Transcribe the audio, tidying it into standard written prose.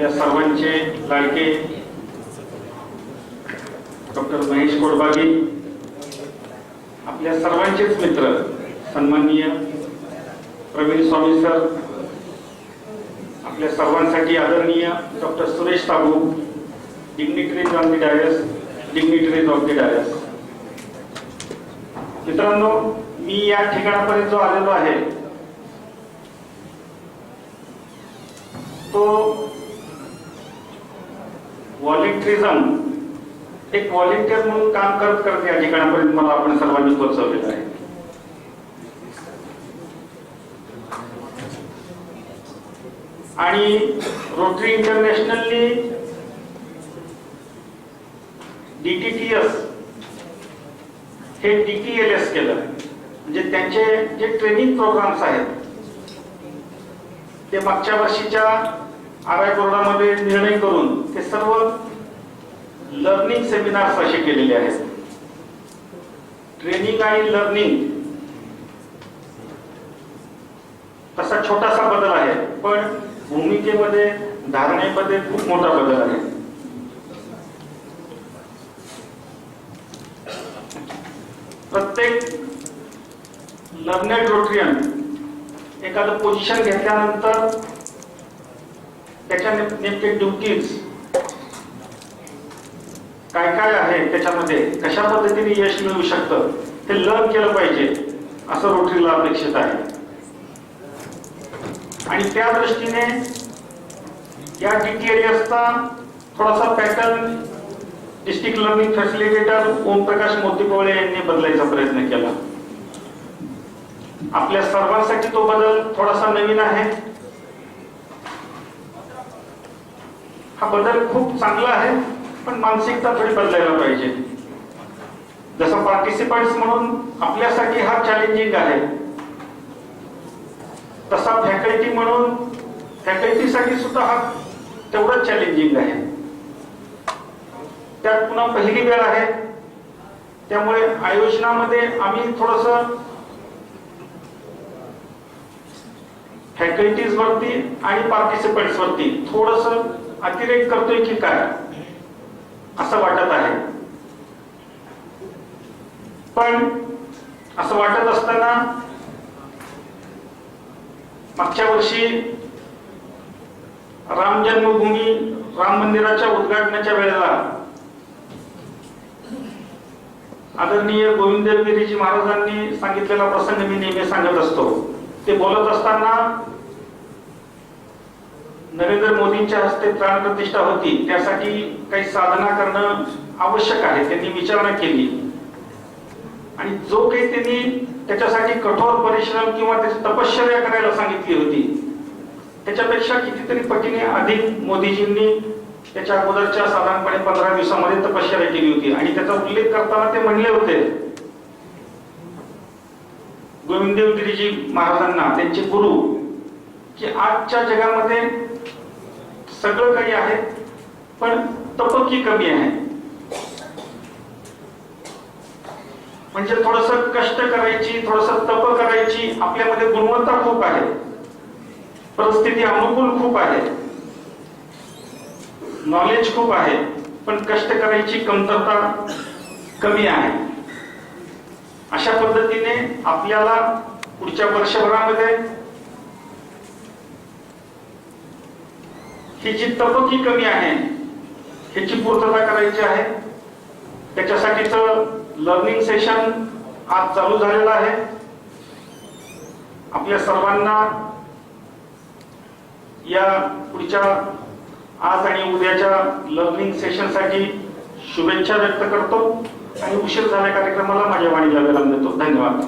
आपल्या सर्वांचे लाडके डॉक्टर महेश कोडबागी, आपल्या सर्वांचेच मित्र सन्माननीय प्रवीण स्वामी सर, आपल्या सर्वांसाठी आदरणीय doctor Suresh Sabu, dignitaries on the dais, dignitaries of the dais. मित्रांनो, मी या ठिकाणापर्यंत जो आलेलो आहे तो व्हॉलेंटिरिझम, एक व्हॉलेंटियर म्हणून काम करत करत या ठिकाणापर्यंत मला आपण सर्वांनी पोहोचवलेलं आहे. आणि रोटरी इंटरनॅशनलनी DTTS हे DTLS केलं. म्हणजे त्यांचे जे ट्रेनिंग प्रोग्राम्स आहेत ते मागच्या वर्षीच्या RI बोर्डामध्ये निर्णय करून ते सर्व लर्निंग सेमिनार्स असे केलेले आहेत. ट्रेनिंग आणि लर्निंग तसा छोटासा बदल आहे, पण भूमिकेमध्ये, धारणेमध्ये खूप मोठा बदल आहे. प्रत्येक लर्नेड रोटरियन एखादं पोझिशन घेतल्यानंतर त्याच्या नेमके ड्युटीज काय काय आहे, त्याच्यामध्ये कशा पद्धतीने यश मिळू शकतं ते लर्न केलं पाहिजे असं रोटरीला अपेक्षित आहे. आणि त्या दृष्टीने या DTLSचा थोडासा pattern district learning facilitator Omprakash Motipole यांनी बदलायचा प्रयत्न केला. आपल्या सर्वांसाठी तो बदल थोडासा नवीन आहे. हा बदल खूप चांगला आहे, पण मानसिकता थोडी बदलायला पाहिजे. जसं पार्टिसिपंट्स म्हणून आपल्यासाठी हा चॅलेंजिंग आहे, तसा फॅकल्टी म्हणून फॅकल्टीसाठी सुद्धा हा तेवढंच चॅलेंजिंग आहे. त्यात पुन्हा पहिली वेळ आहे, त्यामुळे आयोजनामध्ये आम्ही थोडंसं फॅकल्टीज वरती आणि पार्टिसिपंट्स वरती थोडंसं अतिरेक करतोय की काय असं वाटत आहे. पण असं वाटत असताना मागच्या वर्षी राम जन्मभूमी, राम मंदिराच्या उद्घाटनाच्या वेळेला आदरणीय गोविंदगिरीजी महाराजांनी सांगितलेला प्रसंग मी नेहमी सांगत असतो. ते बोलत असताना नरेंद्र मोदींच्या हस्ते प्राण प्रतिष्ठा होती, त्यासाठी काही साधना करणं आवश्यक आहे, त्यांनी विचारणा केली. आणि जो काही त्यांनी त्याच्यासाठी कठोर परिश्रम किंवा त्याची तपश्चर्या करायला सांगितली होती, त्याच्यापेक्षा कितीतरी पटीने अधिक मोदीजींनी त्याच्या अगोदरच्या साधारणपणे 15 दिवसामध्ये तपश्चर्या केली होती. आणि त्याचा उल्लेख करताना ते म्हणले होते गोविंदगिरीजी महाराजांना, त्यांचे गुरु, की आजच्या जगामध्ये सगळं काही आहे पण तपकी कमी आहे. म्हणजे थोडंसं कष्ट करायची, थोडंसं तप करायची आपल्यामध्ये गुणवत्ता खूप आहे, परिस्थिती अनुकूल खूप आहे, नॉलेज खूप आहे, पण कष्ट करायची कमतरता कमी आहे. अशा पद्धतीने आपल्याला पुढच्या वर्षभरामध्ये ही जी तपकी कमी आहे ह्याची पूर्तता करायची आहे. त्याच्यासाठीच लर्निंग सेशन आज चालू झालेलं आहे. आपल्या सर्वांना या पुढच्या आज आणि उद्याच्या लर्निंग सेशनसाठी शुभेच्छा व्यक्त करतो आणि उशीर झाल्या कार्यक्रमाला माझ्या वाणीला विराम देतो. धन्यवाद.